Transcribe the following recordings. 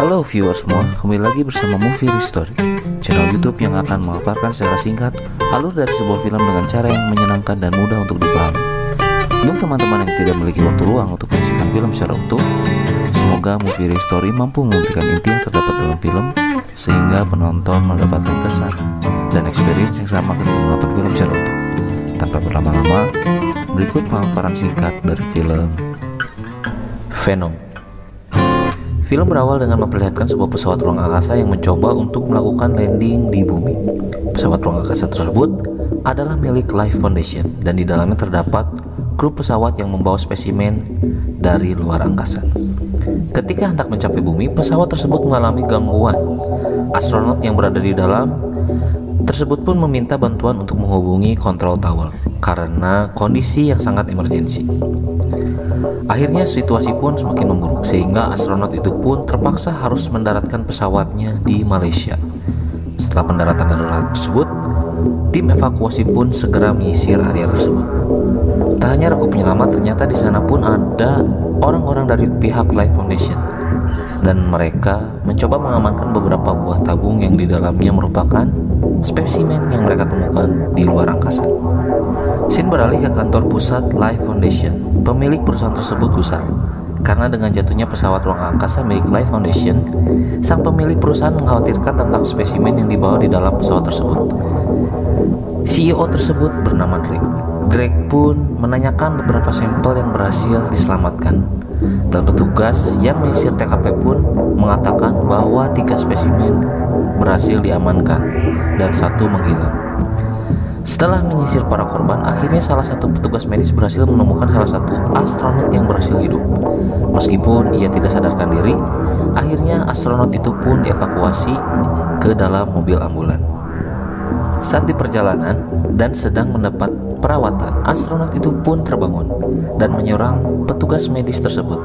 Halo viewers semua, kembali lagi bersama Movie Story, channel YouTube yang akan memaparkan secara singkat alur dari sebuah film dengan cara yang menyenangkan dan mudah untuk dipahami. Untuk teman-teman yang tidak memiliki waktu luang untuk menyaksikan film secara utuh, semoga Movie Story mampu memberikan inti yang terdapat dalam film sehingga penonton mendapatkan kesan dan experience yang sama ketika menonton film secara utuh. Tanpa berlama-lama, berikut pemaparan singkat dari film Venom. Film berawal dengan memperlihatkan sebuah pesawat ruang angkasa yang mencoba untuk melakukan landing di bumi. Pesawat ruang angkasa tersebut adalah milik Life Foundation dan di dalamnya terdapat kru pesawat yang membawa spesimen dari luar angkasa. Ketika hendak mencapai bumi, pesawat tersebut mengalami gangguan. Astronot yang berada di dalam tersebut pun meminta bantuan untuk menghubungi control tower karena kondisi yang sangat emergensi. Akhirnya situasi pun semakin memburuk sehingga astronot itu pun terpaksa harus mendaratkan pesawatnya di Malaysia. Setelah pendaratan darurat tersebut, tim evakuasi pun segera menyisir area tersebut. Tak hanya regu penyelamat, ternyata di sana pun ada orang-orang dari pihak Life Foundation dan mereka mencoba mengamankan beberapa buah tabung yang di dalamnya merupakan spesimen yang mereka temukan di luar angkasa. Scene beralih ke kantor pusat Life Foundation. Pemilik perusahaan tersebut gusar karena dengan jatuhnya pesawat ruang angkasa milik Life Foundation, sang pemilik perusahaan mengkhawatirkan tentang spesimen yang dibawa di dalam pesawat tersebut. CEO tersebut bernama Drake. Drake pun menanyakan beberapa sampel yang berhasil diselamatkan, dan petugas yang menyisir TKP pun mengatakan bahwa 3 spesimen berhasil diamankan dan 1 menghilang. Setelah menyisir para korban, akhirnya salah satu petugas medis berhasil menemukan salah satu astronot yang berhasil hidup. Meskipun ia tidak sadarkan diri, akhirnya astronot itu pun dievakuasi ke dalam mobil ambulan. Saat di perjalanan dan sedang mendapat perawatan, astronot itu pun terbangun dan menyerang petugas medis tersebut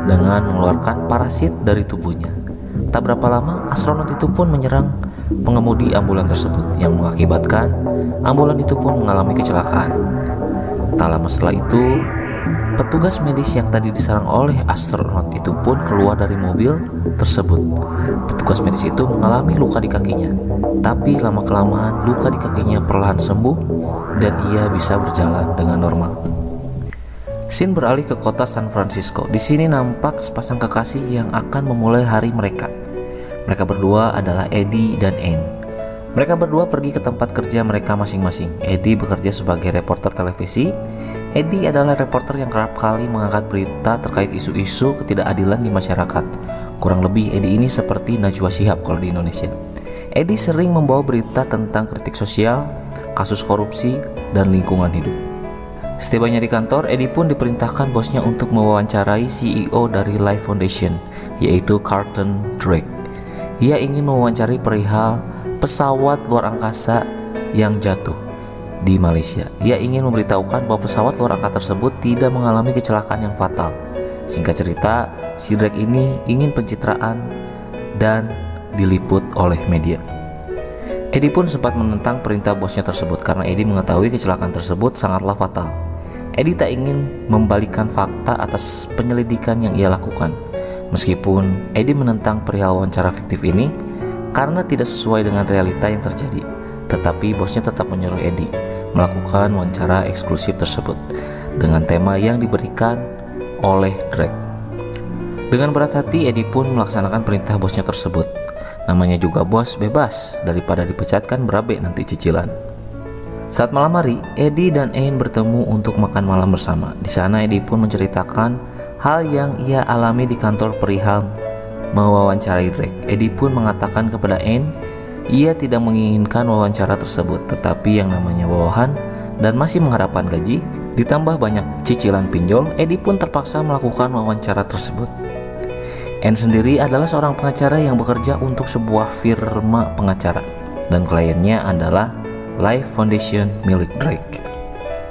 dengan mengeluarkan parasit dari tubuhnya. Tak berapa lama, astronot itu pun menyerang pengemudi ambulan tersebut yang mengakibatkan ambulan itu pun mengalami kecelakaan. Tak lama setelah itu, petugas medis yang tadi diserang oleh astronot itu pun keluar dari mobil tersebut. Petugas medis itu mengalami luka di kakinya, tapi lama-kelamaan luka di kakinya perlahan sembuh dan ia bisa berjalan dengan normal. Scene beralih ke kota San Francisco. Di sini nampak sepasang kekasih yang akan memulai hari mereka. Mereka berdua adalah Eddie dan Anne. Mereka berdua pergi ke tempat kerja mereka masing-masing. Eddie bekerja sebagai reporter televisi. Eddie adalah reporter yang kerap kali mengangkat berita terkait isu-isu ketidakadilan di masyarakat. Kurang lebih Eddie ini seperti Najwa Shihab kalau di Indonesia. Eddie sering membawa berita tentang kritik sosial, kasus korupsi, dan lingkungan hidup. Setibanya di kantor, Eddie pun diperintahkan bosnya untuk mewawancarai CEO dari Life Foundation, yaitu Carlton Drake. Ia ingin mewawancari perihal pesawat luar angkasa yang jatuh di Malaysia. Ia ingin memberitahukan bahwa pesawat luar angkasa tersebut tidak mengalami kecelakaan yang fatal. Singkat cerita, si Drake ini ingin pencitraan dan diliput oleh media. Eddie pun sempat menentang perintah bosnya tersebut karena Eddie mengetahui kecelakaan tersebut sangatlah fatal. Eddie tak ingin membalikan fakta atas penyelidikan yang ia lakukan. Meskipun Eddie menentang perihal wawancara fiktif ini karena tidak sesuai dengan realita yang terjadi, tetapi bosnya tetap menyuruh Eddie melakukan wawancara eksklusif tersebut dengan tema yang diberikan oleh Drake. Dengan berat hati, Eddie pun melaksanakan perintah bosnya tersebut. Namanya juga bos, bebas daripada dipecatkan berabe nanti cicilan. Saat malam hari, Eddie dan Anne bertemu untuk makan malam bersama. Di sana Eddie pun menceritakan hal yang ia alami di kantor perihal mewawancarai Drake. Eddie pun mengatakan kepada Anne, ia tidak menginginkan wawancara tersebut, tetapi yang namanya bawahan dan masih mengharapkan gaji, ditambah banyak cicilan pinjol, Eddie pun terpaksa melakukan wawancara tersebut. Anne sendiri adalah seorang pengacara yang bekerja untuk sebuah firma pengacara, dan kliennya adalah Life Foundation milik Drake.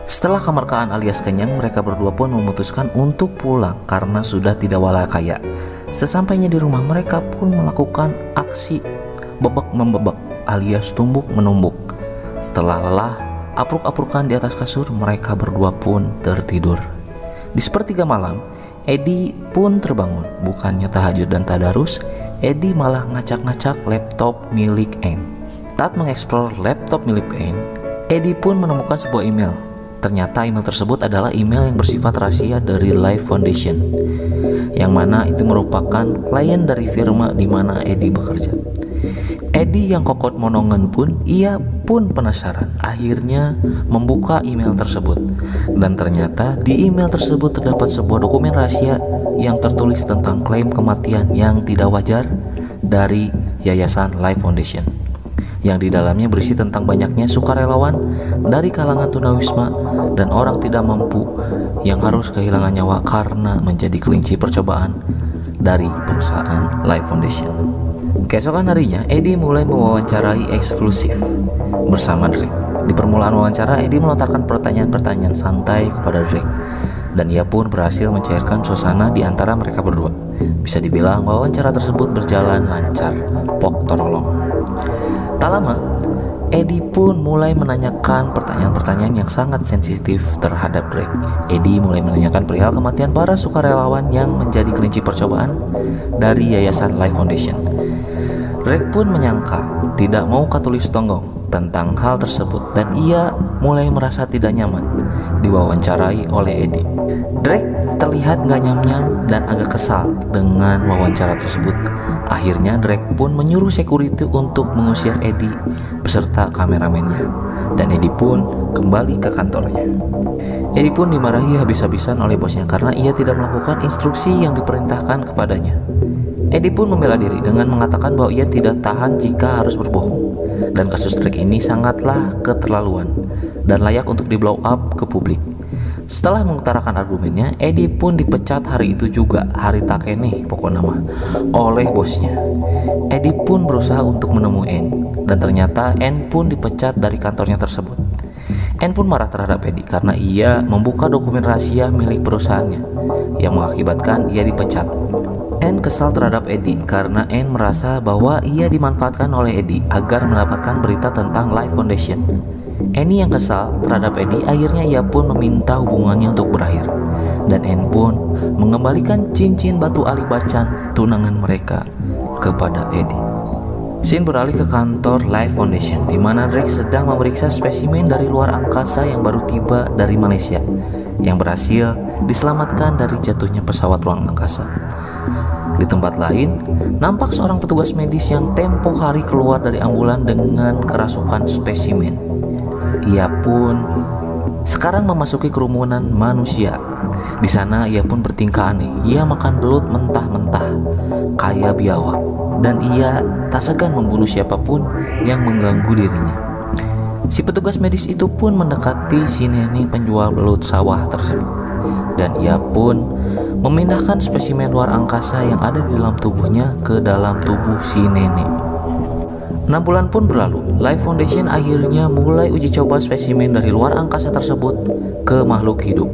Setelah kemerkaan alias kenyang, mereka berdua pun memutuskan untuk pulang karena sudah tidak wala kaya. Sesampainya di rumah, mereka pun melakukan aksi bebek membebek alias tumbuk menumbuk. Setelah lelah apruk-aprukan di atas kasur, mereka berdua pun tertidur. Di sepertiga malam, Eddie pun terbangun. Bukannya tahajud dan tadarus, Eddie malah ngacak-ngacak laptop milik Anne. Saat mengeksplor laptop milik Anne, Eddie pun menemukan sebuah email. Ternyata email tersebut adalah email yang bersifat rahasia dari Life Foundation, yang mana itu merupakan klien dari firma di mana Eddie bekerja. Eddie yang kokot monongan pun, ia pun penasaran. Akhirnya membuka email tersebut, dan ternyata di email tersebut terdapat sebuah dokumen rahasia yang tertulis tentang klaim kematian yang tidak wajar dari Yayasan Life Foundation, yang di dalamnya berisi tentang banyaknya sukarelawan dari kalangan tunawisma dan orang tidak mampu yang harus kehilangan nyawa karena menjadi kelinci percobaan dari perusahaan Life Foundation. Keesokan harinya, Eddie mulai mewawancarai eksklusif bersama Drake. Di permulaan wawancara, Eddie melontarkan pertanyaan-pertanyaan santai kepada Drake, dan ia pun berhasil mencairkan suasana di antara mereka berdua. Bisa dibilang wawancara tersebut berjalan lancar, pok torolong. Tak lama, Eddie pun mulai menanyakan pertanyaan-pertanyaan yang sangat sensitif terhadap Drake. Eddie mulai menanyakan perihal kematian para sukarelawan yang menjadi kelinci percobaan dari Yayasan Life Foundation. Drake pun menyangka, tidak mau katulis tonggong tentang hal tersebut, dan ia mulai merasa tidak nyaman diwawancarai oleh Eddie. Drake terlihat gak nyam-nyam dan agak kesal dengan wawancara tersebut. Akhirnya Drake pun menyuruh security untuk mengusir Eddie beserta kameramennya, dan Eddie pun kembali ke kantornya. Eddie pun dimarahi habis-habisan oleh bosnya karena ia tidak melakukan instruksi yang diperintahkan kepadanya. Eddie pun membela diri dengan mengatakan bahwa ia tidak tahan jika harus berbohong, dan kasus Drake ini sangatlah keterlaluan dan layak untuk di blow up ke publik. Setelah mengutarakan argumennya, Eddie pun dipecat hari itu juga, hari takene pokoknya mah, oleh bosnya. Eddie pun berusaha untuk menemui Anne, dan ternyata Anne pun dipecat dari kantornya tersebut. Anne pun marah terhadap Eddie karena ia membuka dokumen rahasia milik perusahaannya yang mengakibatkan ia dipecat. Anne kesal terhadap Eddie karena Anne merasa bahwa ia dimanfaatkan oleh Eddie agar mendapatkan berita tentang Life Foundation. Annie yang kesal terhadap Eddie, akhirnya ia pun meminta hubungannya untuk berakhir, dan Anne pun mengembalikan cincin batu ali bacan tunangan mereka kepada Eddie. Scene beralih ke kantor Life Foundation, di mana Drake sedang memeriksa spesimen dari luar angkasa yang baru tiba dari Malaysia, yang berhasil diselamatkan dari jatuhnya pesawat ruang angkasa. Di tempat lain, nampak seorang petugas medis yang tempo hari keluar dari ambulan dengan kerasukan spesimen. Ia pun sekarang memasuki kerumunan manusia. Di sana ia pun bertingkah aneh. Ia makan belut mentah-mentah, kayak biawak, dan ia tak segan membunuh siapapun yang mengganggu dirinya. Si petugas medis itu pun mendekati si nenek penjual belut sawah tersebut, dan ia pun memindahkan spesimen luar angkasa yang ada di dalam tubuhnya ke dalam tubuh si nenek. 6 bulan pun berlalu. Life Foundation akhirnya mulai uji coba spesimen dari luar angkasa tersebut ke makhluk hidup.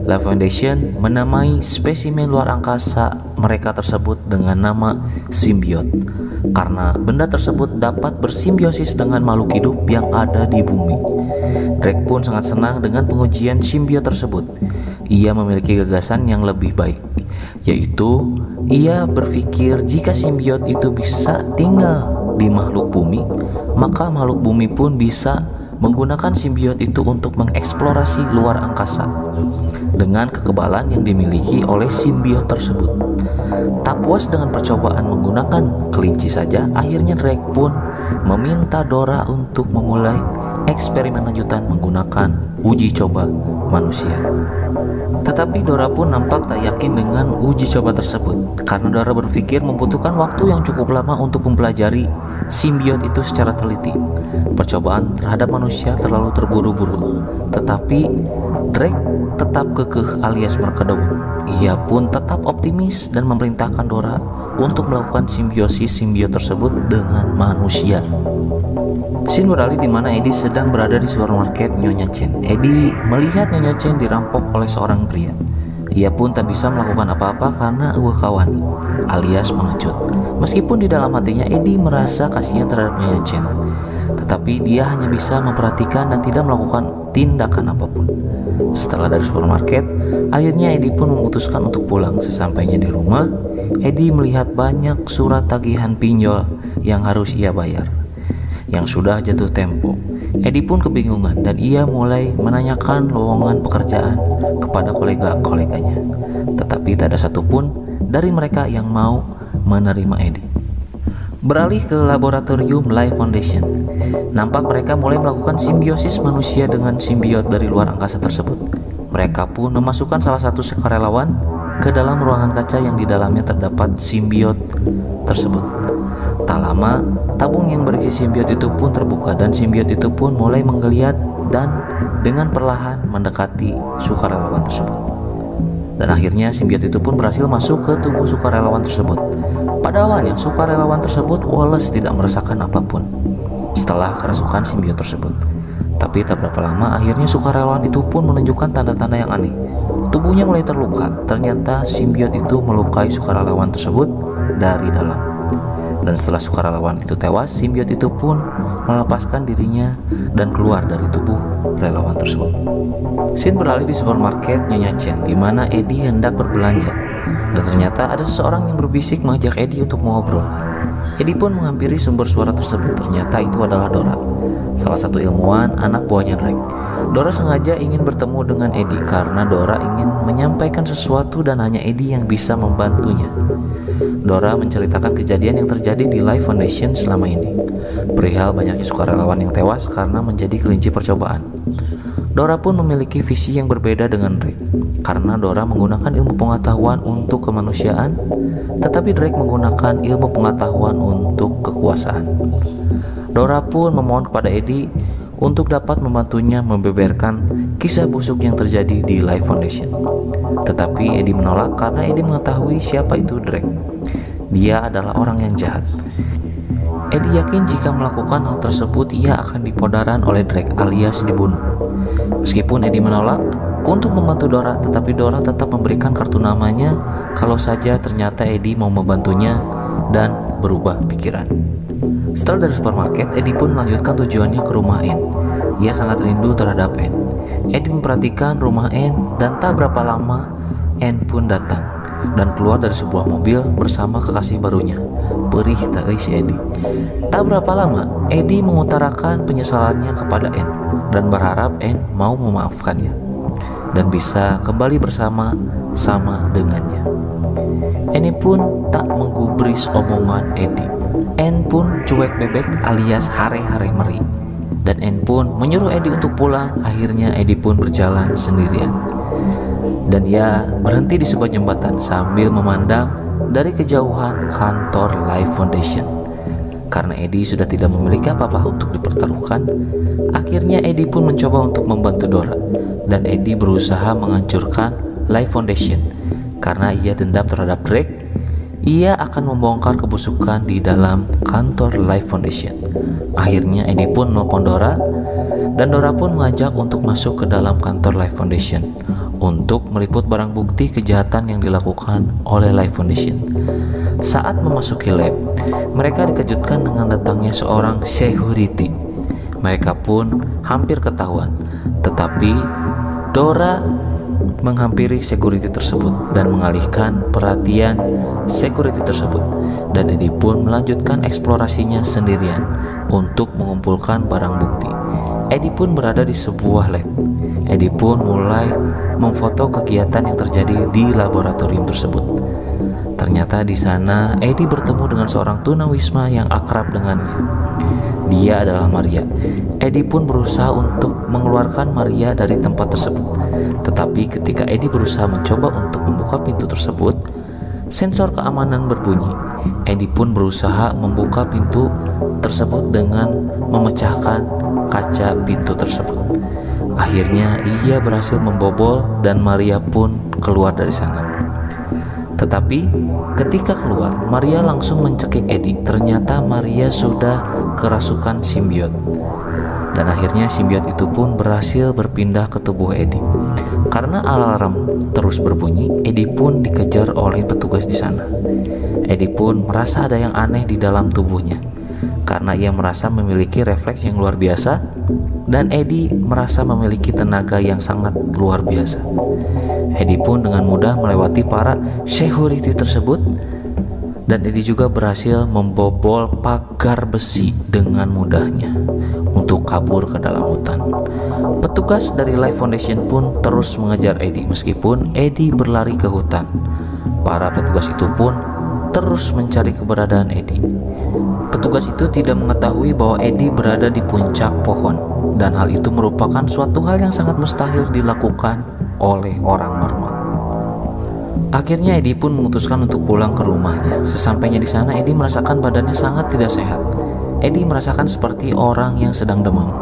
Life Foundation menamai spesimen luar angkasa mereka tersebut dengan nama simbiot, karena benda tersebut dapat bersimbiosis dengan makhluk hidup yang ada di bumi. Drake pun sangat senang dengan pengujian simbiot tersebut. Ia memiliki gagasan yang lebih baik, yaitu ia berpikir jika simbiot itu bisa tinggal di makhluk bumi, maka makhluk bumi pun bisa menggunakan simbiot itu untuk mengeksplorasi luar angkasa dengan kekebalan yang dimiliki oleh simbiot tersebut. Tak puas dengan percobaan menggunakan kelinci saja, akhirnya Drake pun meminta Dora untuk memulai eksperimen lanjutan menggunakan uji coba manusia. Tetapi Dora pun nampak tak yakin dengan uji coba tersebut, karena Dora berpikir membutuhkan waktu yang cukup lama untuk mempelajari simbiot itu secara teliti. Percobaan terhadap manusia terlalu terburu-buru, tetapi Drake tetap kekeh alias berkedok. Ia pun tetap optimis dan memerintahkan Dora untuk melakukan simbiosis simbiot tersebut dengan manusia. Scene beralih di mana Eddie sedang berada di supermarket Nyonya Chen. Eddie melihat Nyonya Chen dirampok oleh seorang pria. Ia pun tak bisa melakukan apa-apa karena Kawani alias pengecut. Meskipun di dalam hatinya Eddie merasa kasihan terhadap Nyonya Chen, tetapi dia hanya bisa memperhatikan dan tidak melakukan tindakan apapun. Setelah dari supermarket, akhirnya Eddie pun memutuskan untuk pulang. Sesampainya di rumah, Eddie melihat banyak surat tagihan pinjol yang harus ia bayar, yang sudah jatuh tempo. Eddie pun kebingungan dan ia mulai menanyakan lowongan pekerjaan kepada kolega-koleganya. Tetapi tak ada satupun dari mereka yang mau menerima Eddie. Beralih ke laboratorium Life Foundation, nampak mereka mulai melakukan simbiosis manusia dengan simbiot dari luar angkasa tersebut. Mereka pun memasukkan salah satu sukarelawan ke dalam ruangan kaca yang di dalamnya terdapat simbiot tersebut. Tak lama, tabung yang berisi simbiot itu pun terbuka dan simbiot itu pun mulai menggeliat dan dengan perlahan mendekati sukarelawan tersebut. Dan akhirnya simbiot itu pun berhasil masuk ke tubuh sukarelawan tersebut. Pada awalnya sukarelawan tersebut Wallace tidak merasakan apapun setelah kerasukan simbiot tersebut. Tapi tak berapa lama akhirnya sukarelawan itu pun menunjukkan tanda-tanda yang aneh. Tubuhnya mulai terluka. Ternyata simbiot itu melukai sukarelawan tersebut dari dalam. Dan setelah sukarelawan itu tewas, simbiot itu pun melepaskan dirinya dan keluar dari tubuh relawan tersebut. Scene beralih di supermarket Nyonya Chen, di mana Eddie hendak berbelanja. Dan ternyata ada seseorang yang berbisik mengajak Eddie untuk mengobrol. Eddie pun menghampiri sumber suara tersebut. Ternyata itu adalah Dora, salah satu ilmuwan anak buahnya Drake. Dora sengaja ingin bertemu dengan Eddie karena Dora ingin menyampaikan sesuatu dan hanya Eddie yang bisa membantunya. Dora menceritakan kejadian yang terjadi di Life Foundation selama ini, perihal banyaknya sukarelawan yang tewas karena menjadi kelinci percobaan. Dora pun memiliki visi yang berbeda dengan Drake, karena Dora menggunakan ilmu pengetahuan untuk kemanusiaan, tetapi Drake menggunakan ilmu pengetahuan untuk kekuasaan. Dora pun memohon kepada Eddie untuk dapat membantunya membeberkan kisah busuk yang terjadi di Life Foundation. Tetapi Eddie menolak karena Eddie mengetahui siapa itu Drake. Dia adalah orang yang jahat. Eddie yakin jika melakukan hal tersebut ia akan dipodaran oleh Drake alias dibunuh. Meskipun Eddie menolak untuk membantu Dora, tetapi Dora tetap memberikan kartu namanya kalau saja ternyata Eddie mau membantunya dan berubah pikiran. Setelah dari supermarket, Eddie pun melanjutkan tujuannya ke rumah Anne. Ia sangat rindu terhadap Anne. Eddie memperhatikan rumah Anne dan tak berapa lama Anne pun datang dan keluar dari sebuah mobil bersama kekasih barunya. Perih tadi si Eddie. Tak berapa lama, Eddie mengutarakan penyesalannya kepada Anne dan berharap Anne mau memaafkannya dan bisa kembali bersama-sama dengannya. Anne pun tak menggubris omongan Eddie. Anne pun cuek bebek alias hare-hare meri. Dan Anne pun menyuruh Eddie untuk pulang. Akhirnya Eddie pun berjalan sendirian. Dan ia berhenti di sebuah jembatan sambil memandang dari kejauhan kantor Life Foundation. Karena Eddie sudah tidak memiliki apa-apa untuk dipertaruhkan, akhirnya Eddie pun mencoba untuk membantu Dora. Dan Eddie berusaha menghancurkan Life Foundation. Karena ia dendam terhadap Drake, ia akan membongkar kebusukan di dalam kantor Life Foundation. Akhirnya Eddie pun menelpon Dora, dan Dora pun mengajak untuk masuk ke dalam kantor Life Foundation untuk meliput barang bukti kejahatan yang dilakukan oleh Life Foundation. Saat memasuki lab, mereka dikejutkan dengan datangnya seorang security. Mereka pun hampir ketahuan, tetapi Dora menghampiri security tersebut dan mengalihkan perhatian security tersebut. Dan Eddie pun melanjutkan eksplorasinya sendirian untuk mengumpulkan barang bukti. Eddie pun berada di sebuah lab. Eddie pun mulai memfoto kegiatan yang terjadi di laboratorium tersebut. Ternyata di sana Eddie bertemu dengan seorang tunawisma yang akrab dengannya. Dia adalah Maria. Eddie pun berusaha untuk mengeluarkan Maria dari tempat tersebut. Tetapi ketika Eddie berusaha mencoba untuk membuka pintu tersebut, sensor keamanan berbunyi. Eddie pun berusaha membuka pintu tersebut dengan memecahkan kaca pintu tersebut. Akhirnya ia berhasil membobol dan Maria pun keluar dari sana. Tetapi ketika keluar, Maria langsung mencekik Eddie. Ternyata Maria sudah kerasukan simbiot. Dan akhirnya simbiot itu pun berhasil berpindah ke tubuh Eddie. Karena alarm terus berbunyi, Eddie pun dikejar oleh petugas di sana. Eddie pun merasa ada yang aneh di dalam tubuhnya, karena ia merasa memiliki refleks yang luar biasa, dan Eddie merasa memiliki tenaga yang sangat luar biasa. Eddie pun dengan mudah melewati para security tersebut, dan Eddie juga berhasil membobol pagar besi dengan mudahnya untuk kabur ke dalam hutan. Petugas dari Life Foundation pun terus mengejar Eddie meskipun Eddie berlari ke hutan. Para petugas itu pun terus mencari keberadaan Eddie. Petugas itu tidak mengetahui bahwa Eddie berada di puncak pohon, dan hal itu merupakan suatu hal yang sangat mustahil dilakukan oleh orang normal. Akhirnya Eddie pun memutuskan untuk pulang ke rumahnya. Sesampainya di sana, Eddie merasakan badannya sangat tidak sehat. Eddie merasakan seperti orang yang sedang demam.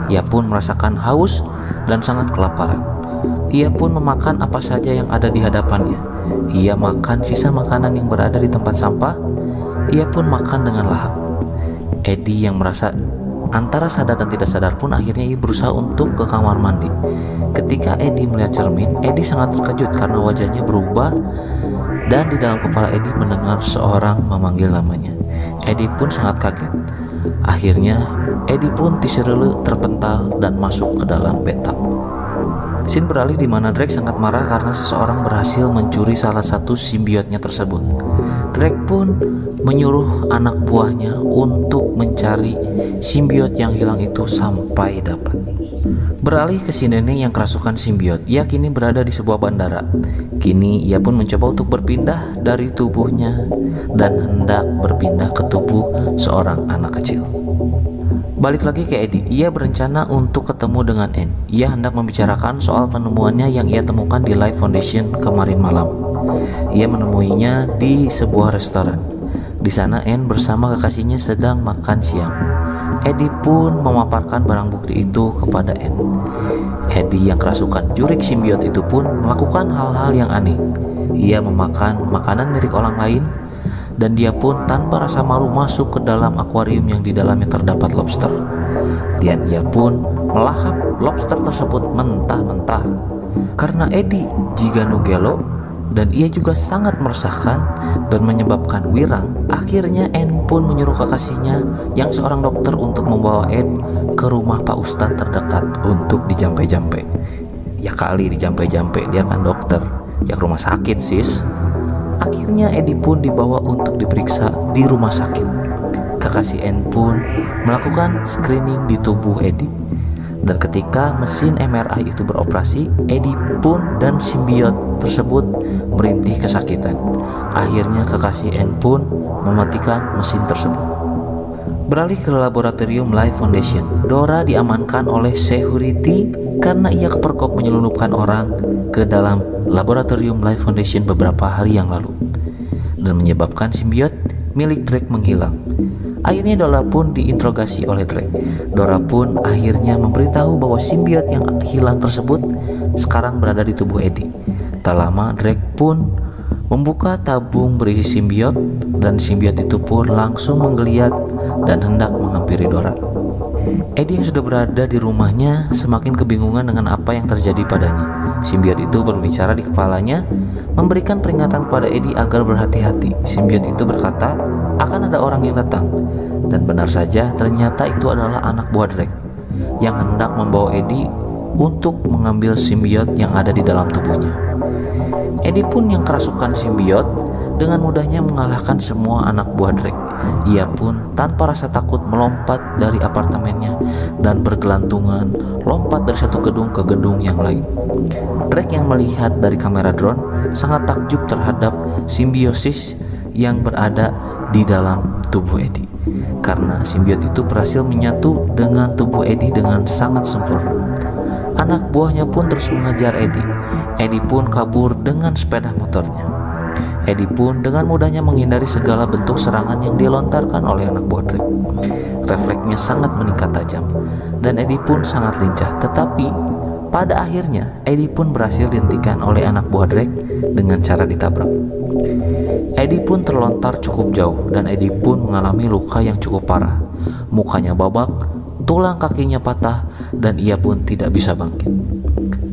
Ia pun merasakan haus dan sangat kelaparan. Ia pun memakan apa saja yang ada di hadapannya. Ia makan sisa makanan yang berada di tempat sampah. Ia pun makan dengan lahap. Eddie yang merasa antara sadar dan tidak sadar pun akhirnya ia berusaha untuk ke kamar mandi. Ketika Eddie melihat cermin, Eddie sangat terkejut karena wajahnya berubah, dan di dalam kepala Eddie mendengar seorang memanggil namanya. Eddie pun sangat kaget. Akhirnya Eddie pun diserele terpental dan masuk ke dalam bathtub. Scene beralih di mana Drake sangat marah karena seseorang berhasil mencuri salah satu simbiotnya tersebut. Drake pun menyuruh anak buahnya untuk mencari simbiot yang hilang itu sampai dapat. Beralih ke si nenek yang kerasukan simbiot. Ia kini berada di sebuah bandara. Kini ia pun mencoba untuk berpindah dari tubuhnya dan hendak berpindah ke tubuh seorang anak kecil. Balik lagi ke Eddie, ia berencana untuk ketemu dengan Anne. Ia hendak membicarakan soal penemuannya yang ia temukan di Life Foundation kemarin malam. Ia menemuinya di sebuah restoran. Di sana Anne bersama kekasihnya sedang makan siang. Eddie pun memaparkan barang bukti itu kepada Anne. Eddie yang kerasukan jurik simbiot itu pun melakukan hal-hal yang aneh. Ia memakan makanan milik orang lain, dan dia pun tanpa rasa malu masuk ke dalam akuarium yang di dalamnya terdapat lobster. Dan ia pun melahap lobster tersebut mentah-mentah. Karena Eddie Giganugelo dan ia juga sangat meresahkan dan menyebabkan wirang, akhirnya Anne pun menyuruh kekasihnya yang seorang dokter untuk membawa Anne ke rumah Pak Ustadz terdekat untuk dijampe-jampe. Ya kali dijampe-jampe, dia kan dokter, ya ke rumah sakit sis. Akhirnya Eddie pun dibawa untuk diperiksa di rumah sakit. Kekasih Anne pun melakukan screening di tubuh Eddie. Dan ketika mesin MRI itu beroperasi, Eddie pun dan simbiot tersebut merintih kesakitan. Akhirnya kekasih Anne pun mematikan mesin tersebut. Beralih ke laboratorium Life Foundation, Dora diamankan oleh security karena ia kepergok menyelundupkan orang ke dalam laboratorium Life Foundation beberapa hari yang lalu dan menyebabkan simbiot milik Drake menghilang. Akhirnya Dora pun diinterogasi oleh Drake. Dora pun akhirnya memberitahu bahwa simbiot yang hilang tersebut sekarang berada di tubuh Eddie. Tak lama Drake pun membuka tabung berisi simbiot, dan simbiot itu pun langsung menggeliat dan hendak menghampiri Dora. Eddie yang sudah berada di rumahnya semakin kebingungan dengan apa yang terjadi padanya. Simbiot itu berbicara di kepalanya, memberikan peringatan kepada Eddie agar berhati-hati. Simbiot itu berkata akan ada orang yang datang, dan benar saja ternyata itu adalah anak buah Drake yang hendak membawa Eddie untuk mengambil simbiot yang ada di dalam tubuhnya. Eddie pun yang kerasukan simbiot dengan mudahnya mengalahkan semua anak buah Drake. Ia pun tanpa rasa takut melompat dari apartemennya dan bergelantungan lompat dari satu gedung ke gedung yang lain. Drake yang melihat dari kamera drone sangat takjub terhadap simbiosis yang berada di dalam tubuh Eddie, karena simbiot itu berhasil menyatu dengan tubuh Eddie dengan sangat sempurna. Anak buahnya pun terus mengejar Eddie. Eddie pun kabur dengan sepeda motornya. Eddie pun dengan mudahnya menghindari segala bentuk serangan yang dilontarkan oleh anak buah Drake. Refleksnya sangat meningkat tajam, dan Eddie pun sangat lincah. Tetapi pada akhirnya Eddie pun berhasil dihentikan oleh anak buah Drake dengan cara ditabrak. Eddie pun terlontar cukup jauh, dan Eddie pun mengalami luka yang cukup parah. Mukanya babak, tulang kakinya patah dan ia pun tidak bisa bangkit.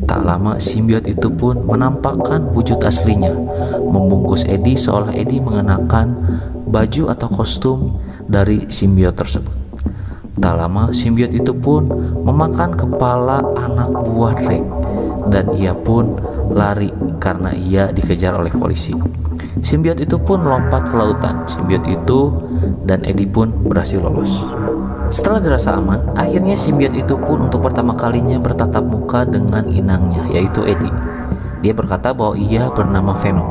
Tak lama simbiot itu pun menampakkan wujud aslinya, membungkus Eddie seolah Eddie mengenakan baju atau kostum dari simbiot tersebut. Tak lama simbiot itu pun memakan kepala anak buah Drake dan ia pun lari karena ia dikejar oleh polisi. Simbiot itu pun melompat ke lautan. Simbiot itu dan Eddie pun berhasil lolos. Setelah dirasa aman, akhirnya simbiot itu pun untuk pertama kalinya bertatap muka dengan inangnya, yaitu Eddie. Dia berkata bahwa ia bernama Venom.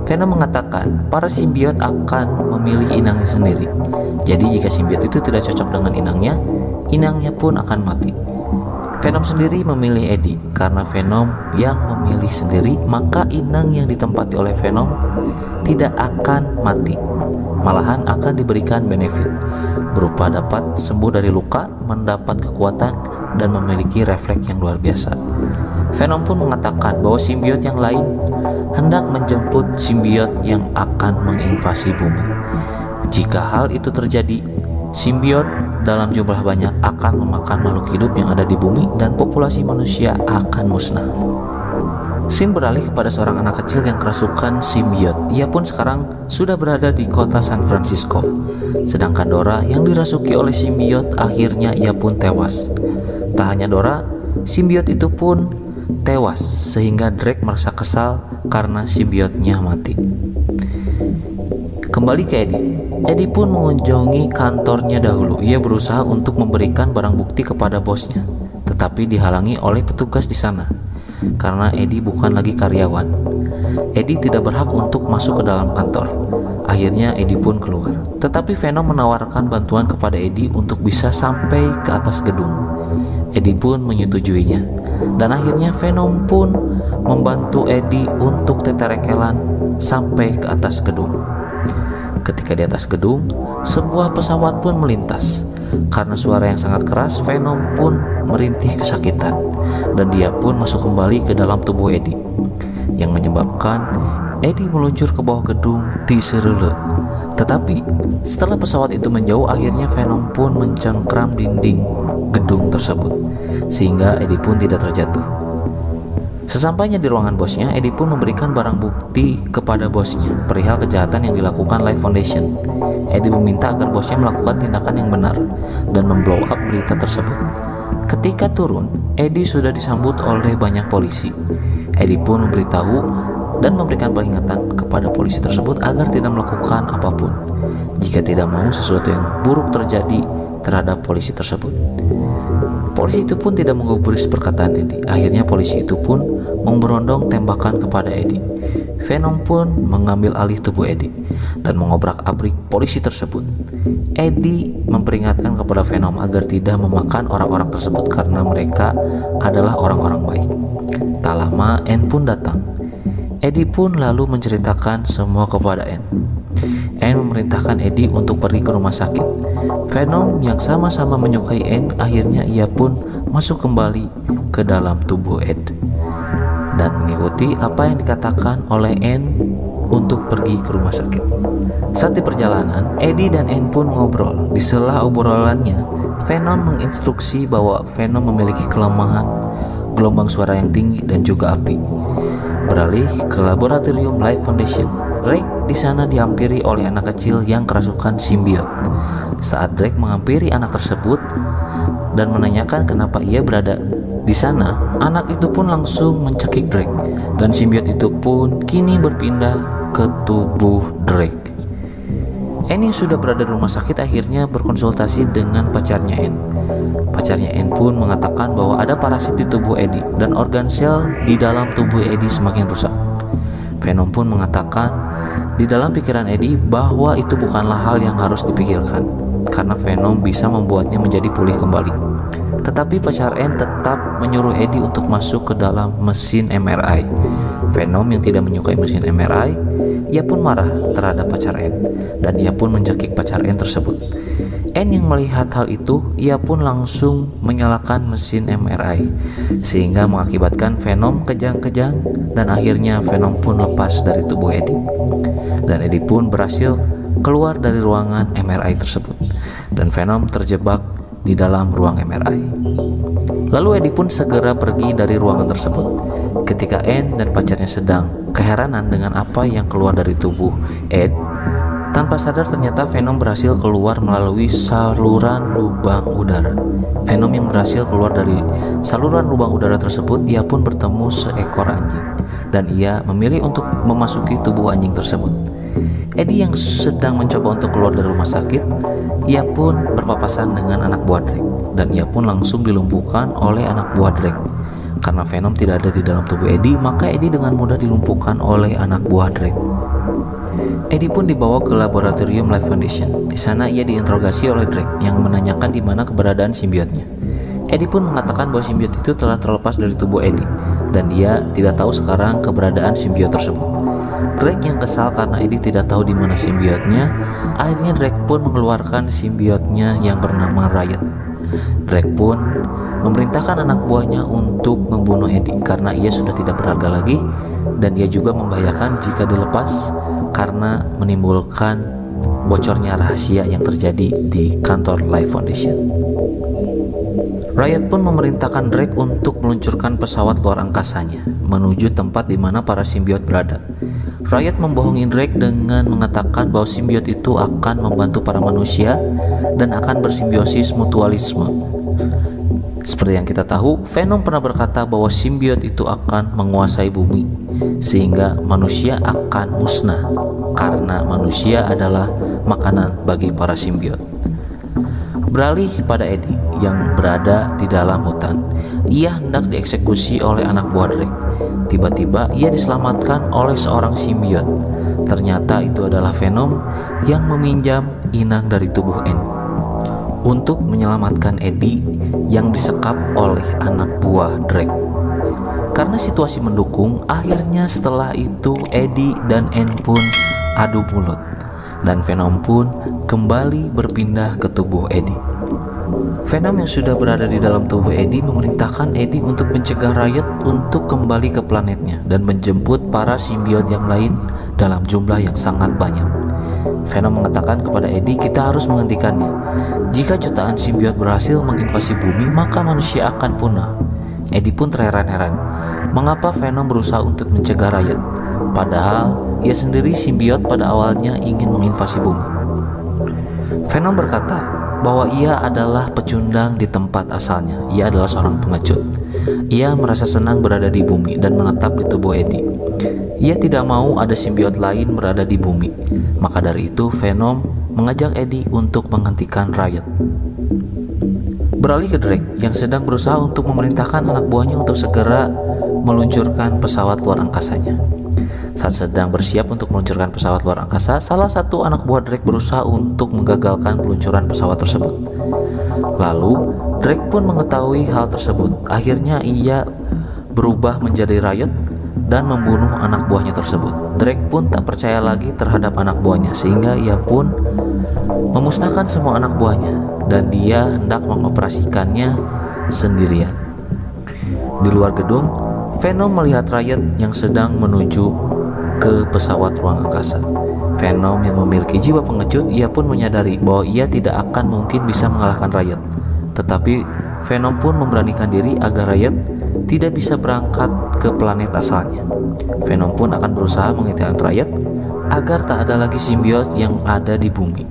Venom mengatakan para simbiot akan memilih inangnya sendiri. Jadi jika simbiot itu tidak cocok dengan inangnya pun akan mati. Venom sendiri memilih Eddie. Karena Venom yang memilih sendiri, maka inang yang ditempati oleh Venom tidak akan mati, malahan akan diberikan benefit berupa dapat sembuh dari luka, mendapat kekuatan, dan memiliki refleks yang luar biasa. Venom pun mengatakan bahwa simbiot yang lain hendak menjemput simbiot yang akan menginvasi bumi. Jika hal itu terjadi, simbiot dalam jumlah banyak akan memakan makhluk hidup yang ada di bumi dan populasi manusia akan musnah. Scene beralih kepada seorang anak kecil yang kerasukan simbiot. Ia pun sekarang sudah berada di kota San Francisco. Sedangkan Dora yang dirasuki oleh simbiot akhirnya ia pun tewas. Tak hanya Dora, simbiot itu pun tewas sehingga Drake merasa kesal karena simbiotnya mati. Kembali ke Eddie. Eddie pun mengunjungi kantornya dahulu. Ia berusaha untuk memberikan barang bukti kepada bosnya, tetapi dihalangi oleh petugas di sana. Karena Eddie bukan lagi karyawan, Eddie tidak berhak untuk masuk ke dalam kantor. Akhirnya Eddie pun keluar. Tetapi Venom menawarkan bantuan kepada Eddie untuk bisa sampai ke atas gedung. Eddie pun menyetujuinya. Dan akhirnya Venom pun membantu Eddie untuk teterekelan sampai ke atas gedung. Ketika di atas gedung, sebuah pesawat pun melintas. Karena suara yang sangat keras, Venom pun merintih kesakitan dan dia pun masuk kembali ke dalam tubuh Eddie, yang menyebabkan Eddie meluncur ke bawah gedung Tisserule. Tetapi setelah pesawat itu menjauh, akhirnya Venom pun mencengkram dinding gedung tersebut sehingga Eddie pun tidak terjatuh. Sesampainya di ruangan bosnya, Eddie pun memberikan barang bukti kepada bosnya perihal kejahatan yang dilakukan Life Foundation. Eddie meminta agar bosnya melakukan tindakan yang benar dan memblow up berita tersebut. Ketika turun, Eddie sudah disambut oleh banyak polisi. Eddie pun memberitahu dan memberikan peringatan kepada polisi tersebut agar tidak melakukan apapun jika tidak mau sesuatu yang buruk terjadi terhadap polisi tersebut. Polisi itu pun tidak menggubris perkataan Eddie. Akhirnya polisi itu pun memberondong tembakan kepada Eddie. Venom pun mengambil alih tubuh Eddie dan mengobrak-abrik polisi tersebut. Eddie memperingatkan kepada Venom agar tidak memakan orang-orang tersebut karena mereka adalah orang-orang baik. Tak lama Anne pun datang. Eddie pun lalu menceritakan semua kepada Anne. Anne memerintahkan Eddie untuk pergi ke rumah sakit. Venom yang sama-sama menyukai Anne, akhirnya ia pun masuk kembali ke dalam tubuh Ed dan mengikuti apa yang dikatakan oleh Anne untuk pergi ke rumah sakit. Saat di perjalanan, Eddie dan Anne pun ngobrol. Di sela obrolannya, Venom menginstruksi bahwa Venom memiliki kelemahan gelombang suara yang tinggi dan juga api. Beralih ke laboratorium Life Foundation, Drake di sana dihampiri oleh anak kecil yang kerasukan simbiot. Saat Drake menghampiri anak tersebut dan menanyakan kenapa ia berada di sana, anak itu pun langsung mencekik Drake dan simbiot itu pun kini berpindah ke tubuh Drake. Anne yang sudah berada di rumah sakit akhirnya berkonsultasi dengan pacarnya Anne. Pacarnya Anne pun mengatakan bahwa ada parasit di tubuh Eddie dan organ sel di dalam tubuh Eddie semakin rusak. Venom pun mengatakan di dalam pikiran Eddie bahwa itu bukanlah hal yang harus dipikirkan karena Venom bisa membuatnya menjadi pulih kembali. Tetapi pacar Anne tetap menyuruh Eddie untuk masuk ke dalam mesin MRI. Venom yang tidak menyukai mesin MRI, ia pun marah terhadap pacar Anne dan ia pun mencekik pacar Anne tersebut. Anne yang melihat hal itu, ia pun langsung menyalakan mesin MRI sehingga mengakibatkan Venom kejang-kejang dan akhirnya Venom pun lepas dari tubuh Eddie. Dan Eddie pun berhasil keluar dari ruangan MRI tersebut dan Venom terjebak di dalam ruang MRI. Lalu Eddie pun segera pergi dari ruangan tersebut. Ketika Anne dan pacarnya sedang keheranan dengan apa yang keluar dari tubuh Ed, tanpa sadar ternyata Venom berhasil keluar melalui saluran lubang udara. Venom yang berhasil keluar dari saluran lubang udara tersebut, ia pun bertemu seekor anjing dan ia memilih untuk memasuki tubuh anjing tersebut. Eddie yang sedang mencoba untuk keluar dari rumah sakit, ia pun berpapasan dengan anak buah Drake dan ia pun langsung dilumpuhkan oleh anak buah Drake. Karena Venom tidak ada di dalam tubuh Eddie, maka Eddie dengan mudah dilumpuhkan oleh anak buah Drake. Eddie pun dibawa ke laboratorium Life Foundation. Di sana ia diinterogasi oleh Drake yang menanyakan di mana keberadaan simbiotnya. Eddie pun mengatakan bahwa simbiot itu telah terlepas dari tubuh Eddie dan dia tidak tahu sekarang keberadaan simbiot tersebut. Drake yang kesal karena Eddie tidak tahu di mana simbiotnya, akhirnya Drake pun mengeluarkan simbiotnya yang bernama Riot. Drake pun memerintahkan anak buahnya untuk membunuh Eddie karena ia sudah tidak berharga lagi dan ia juga membahayakan jika dilepas karena menimbulkan bocornya rahasia yang terjadi di kantor Life Foundation. Riot pun memerintahkan Drake untuk meluncurkan pesawat luar angkasanya menuju tempat di mana para simbiot berada. Riot membohongi Drake dengan mengatakan bahwa simbiot itu akan membantu para manusia dan akan bersimbiosis mutualisme. Seperti yang kita tahu, Venom pernah berkata bahwa simbiot itu akan menguasai bumi sehingga manusia akan musnah karena manusia adalah makanan bagi para simbiot. Beralih pada Eddie yang berada di dalam hutan, ia hendak dieksekusi oleh anak buah Drake. Tiba-tiba ia diselamatkan oleh seorang simbiot. Ternyata itu adalah Venom yang meminjam inang dari tubuh Anne untuk menyelamatkan Eddie yang disekap oleh anak buah Drake. Karena situasi mendukung, akhirnya setelah itu Eddie dan Anne pun adu mulut dan Venom pun kembali berpindah ke tubuh Eddie. Venom yang sudah berada di dalam tubuh Eddie memerintahkan Eddie untuk mencegah Riot untuk kembali ke planetnya dan menjemput para simbiot yang lain dalam jumlah yang sangat banyak. Venom mengatakan kepada Eddie, kita harus menghentikannya. Jika jutaan simbiot berhasil menginvasi bumi, maka manusia akan punah. Eddie pun terheran-heran, mengapa Venom berusaha untuk mencegah Riot, padahal ia sendiri simbiot pada awalnya ingin menginvasi bumi. Venom berkata bahwa ia adalah pecundang di tempat asalnya. Ia adalah seorang pengecut. Ia merasa senang berada di bumi dan menetap di tubuh Eddie. Ia tidak mau ada simbiot lain berada di bumi. Maka dari itu Venom mengajak Eddie untuk menghentikan Riot. Beralih ke Drake yang sedang berusaha untuk memerintahkan anak buahnya untuk segera meluncurkan pesawat luar angkasanya. Saat sedang bersiap untuk meluncurkan pesawat luar angkasa, salah satu anak buah Drake berusaha untuk menggagalkan peluncuran pesawat tersebut. Lalu, Drake pun mengetahui hal tersebut. Akhirnya ia berubah menjadi Riot dan membunuh anak buahnya tersebut. Drake pun tak percaya lagi terhadap anak buahnya sehingga ia pun memusnahkan semua anak buahnya dan dia hendak mengoperasikannya sendirian. Di luar gedung, Venom melihat Riot yang sedang menuju ke pesawat ruang angkasa. Venom yang memiliki jiwa pengecut, ia pun menyadari bahwa ia tidak akan mungkin bisa mengalahkan Riot. Tetapi Venom pun memberanikan diri agar Riot tidak bisa berangkat ke planet asalnya. Venom pun akan berusaha menghentikan Riot agar tak ada lagi simbiot yang ada di bumi.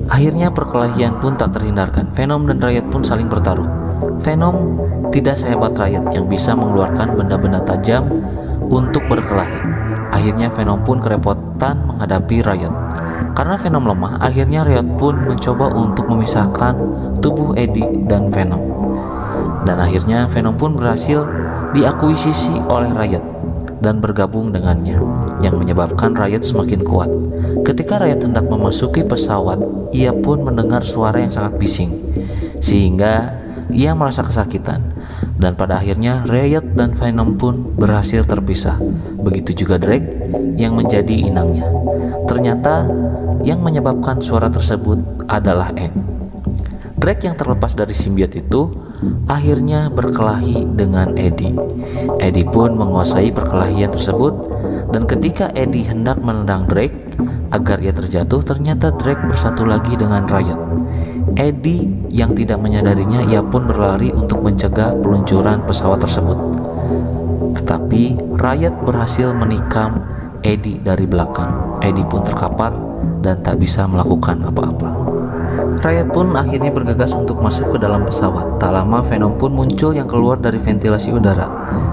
Akhirnya perkelahian pun tak terhindarkan. Venom dan Riot pun saling bertarung. Venom tidak sehebat Riot yang bisa mengeluarkan benda-benda tajam untuk berkelahi. Akhirnya Venom pun kerepotan menghadapi Riot. Karena Venom lemah, akhirnya Riot pun mencoba untuk memisahkan tubuh Eddie dan Venom. Dan akhirnya Venom pun berhasil diakuisisi oleh Riot dan bergabung dengannya, yang menyebabkan Riot semakin kuat. Ketika Riot hendak memasuki pesawat, ia pun mendengar suara yang sangat bising, sehingga ia merasa kesakitan. Dan pada akhirnya Riot dan Venom pun berhasil terpisah. Begitu juga Drake yang menjadi inangnya. Ternyata yang menyebabkan suara tersebut adalah Anne. Drake yang terlepas dari simbiot itu akhirnya berkelahi dengan Eddie. Eddie pun menguasai perkelahian tersebut, dan ketika Eddie hendak menendang Drake, Agar ia terjatuh, ternyata Drake bersatu lagi dengan Riot. Eddie yang tidak menyadarinya, ia pun berlari untuk mencegah peluncuran pesawat tersebut. Tetapi Riot berhasil menikam Eddie dari belakang. Eddie pun terkapar dan tak bisa melakukan apa-apa. Riot pun akhirnya bergegas untuk masuk ke dalam pesawat. Tak lama Venom pun muncul yang keluar dari ventilasi udara,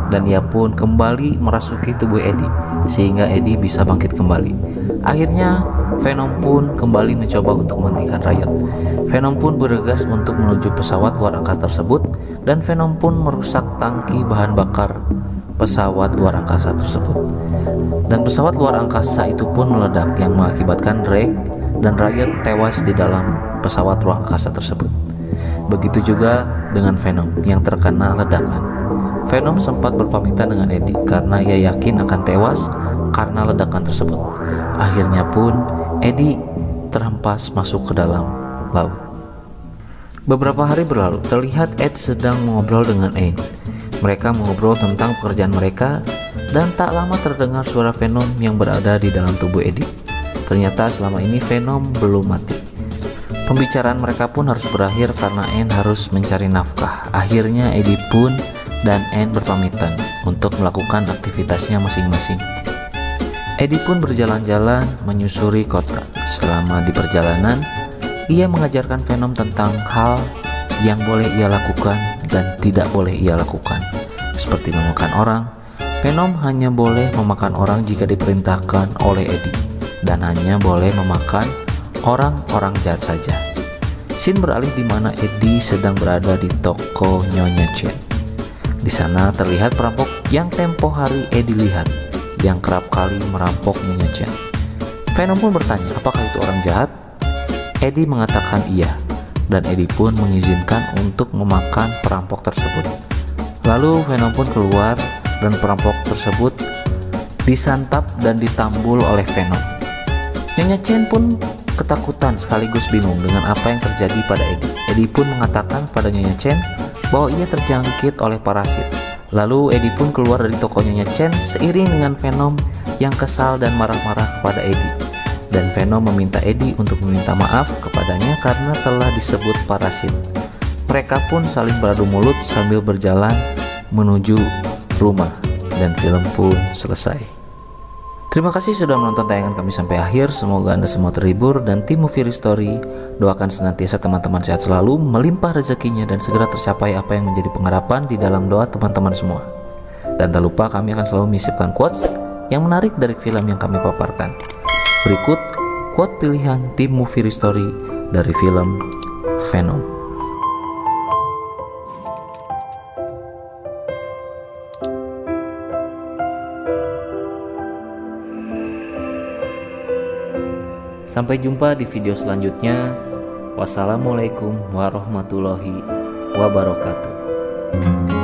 dan ia pun kembali merasuki tubuh Eddie sehingga Eddie bisa bangkit kembali. Akhirnya Venom pun kembali mencoba untuk menghentikan Riot. Venom pun bergegas untuk menuju pesawat luar angkasa tersebut, dan Venom pun merusak tangki bahan bakar pesawat luar angkasa tersebut. Dan pesawat luar angkasa itu pun meledak yang mengakibatkan Drake dan Riot tewas di dalam pesawat luar angkasa tersebut. Begitu juga dengan Venom yang terkena ledakan. Venom sempat berpamitan dengan Eddie karena ia yakin akan tewas karena ledakan tersebut. Akhirnya pun Eddie terhempas masuk ke dalam laut. Beberapa hari berlalu, terlihat Ed sedang mengobrol dengan Aang. Mereka mengobrol tentang pekerjaan mereka, dan tak lama terdengar suara Venom yang berada di dalam tubuh Eddie. Ternyata selama ini Venom belum mati. Pembicaraan mereka pun harus berakhir karena Aang harus mencari nafkah. Akhirnya Eddie pun dan Aang berpamitan untuk melakukan aktivitasnya masing-masing. Eddie pun berjalan-jalan menyusuri kota. Selama di perjalanan, ia mengajarkan Venom tentang hal yang boleh ia lakukan dan tidak boleh ia lakukan. Seperti memakan orang, Venom hanya boleh memakan orang jika diperintahkan oleh Eddie, dan hanya boleh memakan orang-orang jahat saja. Scene beralih di mana Eddie sedang berada di toko Nyonya Chen. Di sana terlihat perampok yang tempo hari Eddie lihat, yang kerap kali merampok Nyonya Chen. Venom pun bertanya apakah itu orang jahat. Eddie mengatakan iya, dan Eddie pun mengizinkan untuk memakan perampok tersebut. Lalu Venom pun keluar dan perampok tersebut disantap dan ditambul oleh Venom. Nyonya Chen pun ketakutan sekaligus bingung dengan apa yang terjadi pada Eddie. Eddie pun mengatakan pada Nyonya Chen bahwa ia terjangkit oleh parasit. Lalu Eddie pun keluar dari toko Nyonya Chen seiring dengan Venom yang kesal dan marah-marah kepada Eddie. Dan Venom meminta Eddie untuk meminta maaf kepadanya karena telah disebut parasit. Mereka pun saling beradu mulut sambil berjalan menuju rumah, dan film pun selesai. Terima kasih sudah menonton tayangan kami sampai akhir. Semoga Anda semua terhibur, dan tim Movie Story doakan senantiasa teman-teman sehat selalu, melimpah rezekinya, dan segera tercapai apa yang menjadi pengharapan di dalam doa teman-teman semua. Dan tak lupa kami akan selalu menyisipkan quotes yang menarik dari film yang kami paparkan. Berikut quote pilihan tim Movie Story dari film Venom. Sampai jumpa di video selanjutnya. Wassalamualaikum warahmatullahi wabarakatuh.